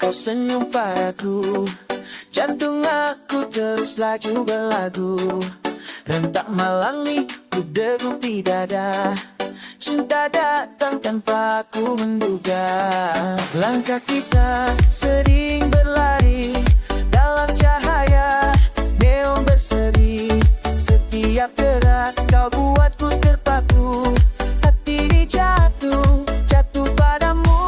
kau senyum padaku, jantung aku terus laju berlagu. Rentak malang nih ku degup di dada, cinta datang tanpa aku menduga. Langkah kita sering berlari dalam cahaya neon berseri. Setiap gerak kau buatku terpaku, hati ini jatuh padamu.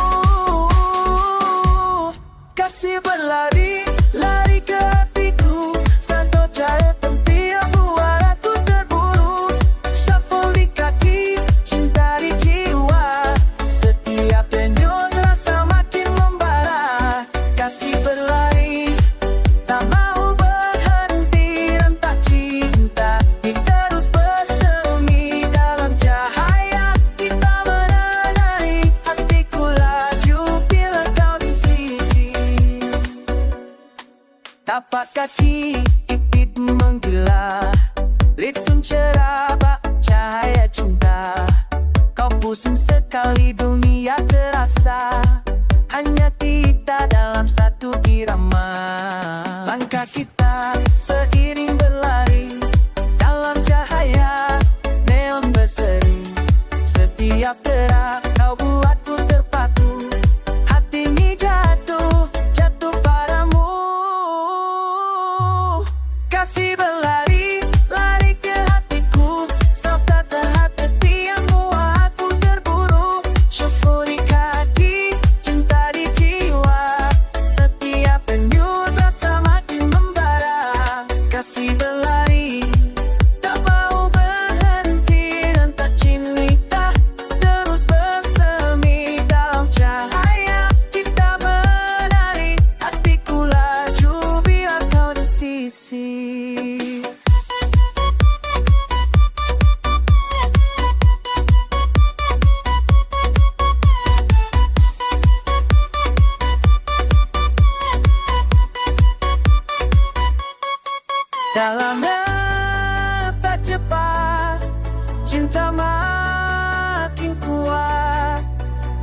Kasih berlari, lari ke hatiku, satu cahaya tempian buat aku terburu. Shuffle di kaki, cinta di jiwa, setiap denyut rasa makin membara. Kasih berlari, tak mau berhenti, rentak cinta ini terus bersemi dalam cahaya. Kita menari, hatiku laju bila kau di sisi. Tapak kaki ipit menggila, litsun cerah bak cahaya cinta. Kau pusing sekali dunia terasa, hanya kita dalam satu irama. Langkah kita seiring berlari dalam cahaya neon berseri. Setiap gerak kau buatku terpaku, hati ini jatuh padamu. Kasih berlari, lari ke hatiku, serta terhati yang buat aku terburu. Shuffle di kaki, cinta di jiwa, setiap denyut rasa makin membara. Kasih berlari, tak mau berhenti, rentak cinta terus bersemi dalam cahaya. Kita menari, hatiku laju bila kau di sisi. Dalam retak cepat, cinta makin kuat.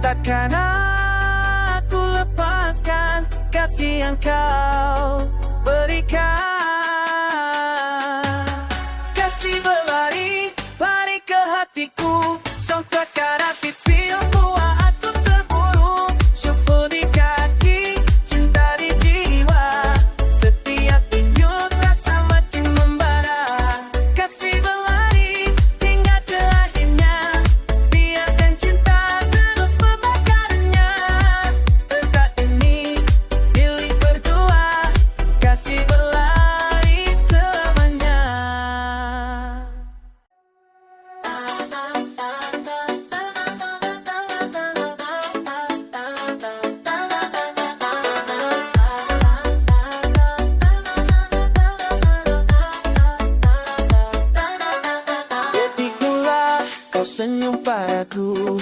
Takkan aku lepaskan kasih yang kau berikan. Kasih berlari, lari ke hatiku, sontak karena pipi yang buat aku terburu. Shuffle di kaki, cinta di jiwa, setiap denyut rasa makin membara. Kasih berlari hingga ke akhirnya, biarkan cinta terus membakarnya. Dekat ini milik berdua, kasih berlari selamanya. Detik mula kau senyum padaku,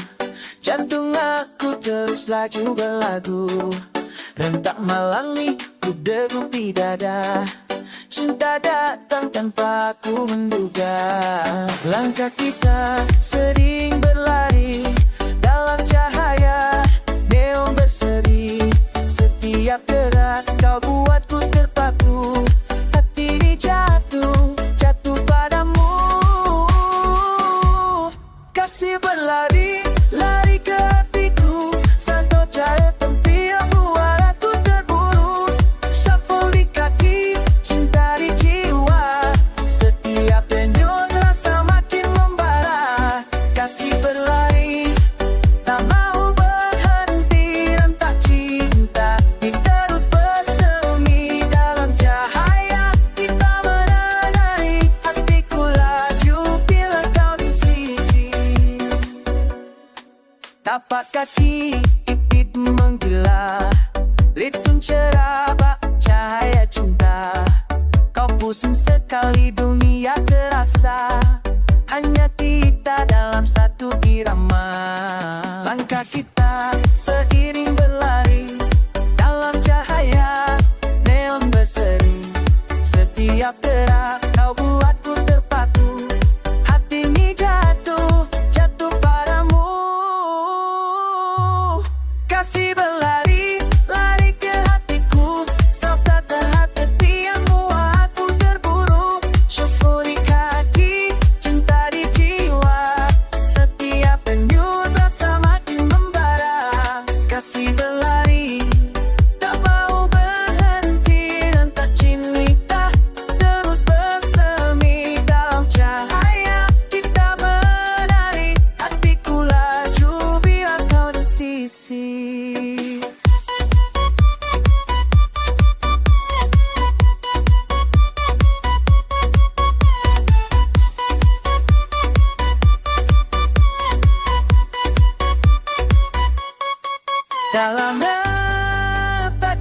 jantung aku terus laju berlagu. Rentak malang nih ku degup di dada, cinta datang tanpa aku menduga. Langkah kita sering berlari dalam cahaya neon berseri. Setiap gerak kau buatku terpaku, hati ini jatuh padamu. Kasih berlari, lari ke hatiku, satu cahaya tempian buat aku terburu. Shuffle di kaki, cinta di jiwa, setiap denyut rasa makin membara. Kasih berlari, tak mau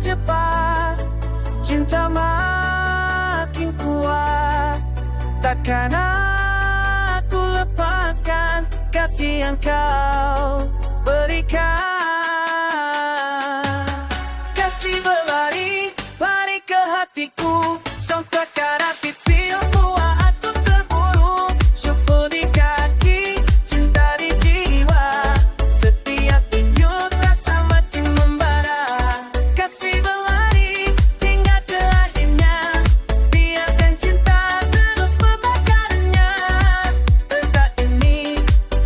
cepat, cinta makin kuat. Takkan aku lepaskan kasih yang kau berikan. Kasih berlari, lari ke hatiku, sontak arah pipilmu aku terburu. Syukur di kaki, cinta di jiwa, setiap denyut rasa makin membara. Kasih berlari hingga ke akhirnya, biarkan cinta terus membakarnya. Entah ini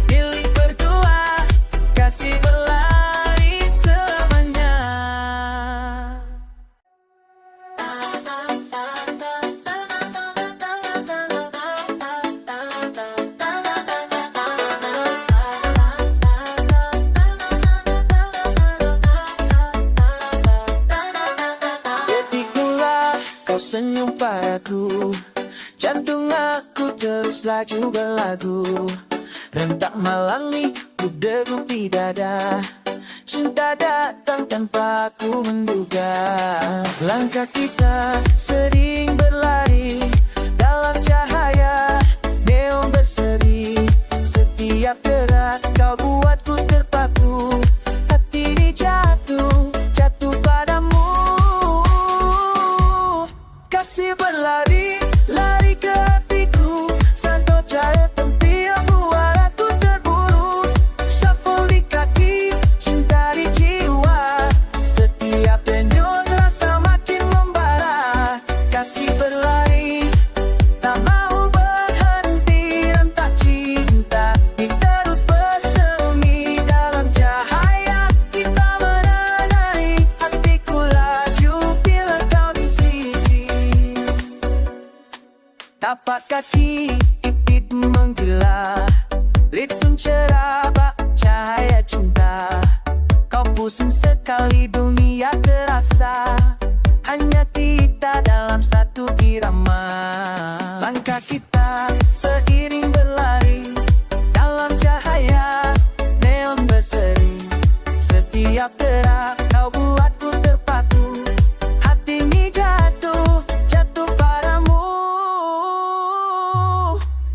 milik berdua, kasih berlari selamanya. Detiklah kau senyum padaku, jantung aku terus laju berlagu. Rentak malam nih ku degup di dada, cinta datang tanpa aku menduga. Langkah kita sering berlari dalam cahaya neon berseri. Setiap gerak kau buatku terpaku, hati ini jatuh padamu. Kasih berlari, lari ke hatiku, santo cahaya tempian buat aku terburu. Shuffle di kaki, cinta di jiwa, setiap denyut rasa makin membara. Kasih berlari, tak mau berhenti, rentak cinta terus bersemi dalam cahaya. Kita menari, hatiku laju bila kau di sisi. Tapak kaki ipit menggila, litsun cerah bak cahaya cinta. Kau pusing sekali dunia terasa, hanya kita dalam satu irama. Langkah kita seiring berlari dalam cahaya neon berseri. Setiap gerak kau buatku terpaku, hati ini jatuh padamu.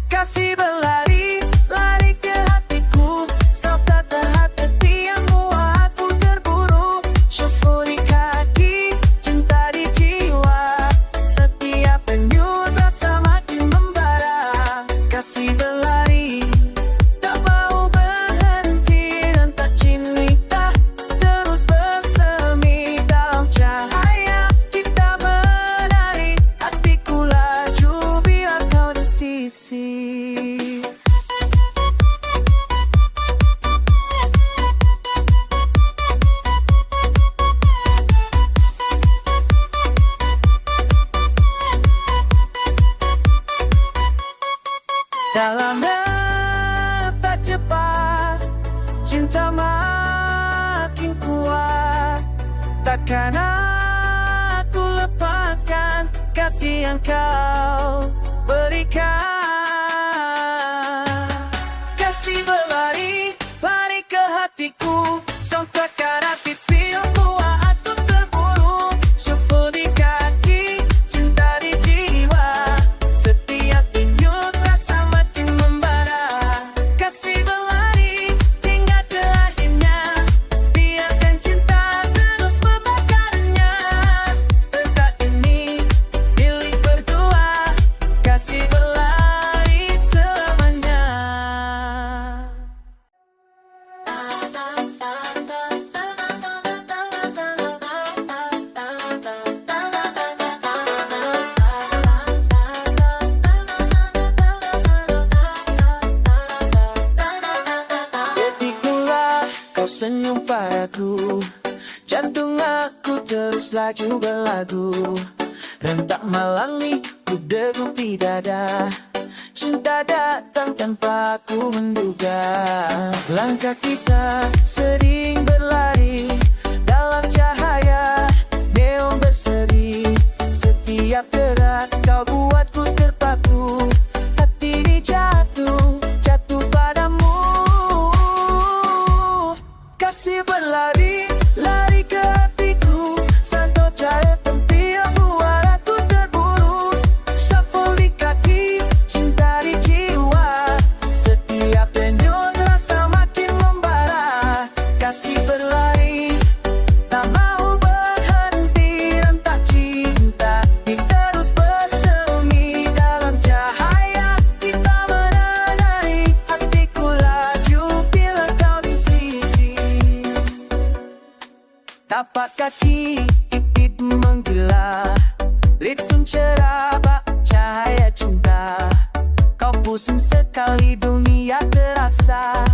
Kasih berlari, lari ke hatiku, serta terhati yang buat aku terburu. Syukur di kaki, cinta di jiwa, setiap denyut rasa makin membara. Kasih berlari, tak mau berhenti, rentak cinta terus bersemi dalam cahaya. Kita menari, hatiku laju bila kau di sisi. Dalam detak cepat, cinta makin kuat. Takkan aku lepaskan kasih yang kau berikan. Kasih berlari, lari ke hatiku, sontak arah pipilmu aku terburu. Syukur di kaki, cinta di jiwa, setiap denyut rasa makin membara. Kasih berlari hingga ke akhirnya, biarkan cinta terus membakarnya. Entah ini milik berdua, kasih berlari selamanya. Detiklah kau senyum padaku, jantung aku terus laju berlagu. Rentak malam nih ku degup di dada, cinta datang tanpa aku menduga. Langkah kita sering berlari dalam cahaya neon berseri. Setiap gerak kau buatku terpaku, hati ini jatuh padamu. Kasih berlari, lari ke hatiku, santo masih berlari, tak mau berhenti. Rentak cinta ini terus bersemi dalam cahaya kita menari. Hatiku laju bila kau di sisi. Tapak kaki ipit menggila, litsun cerah bak cahaya cinta. Kau pusing sekali dunia terasa.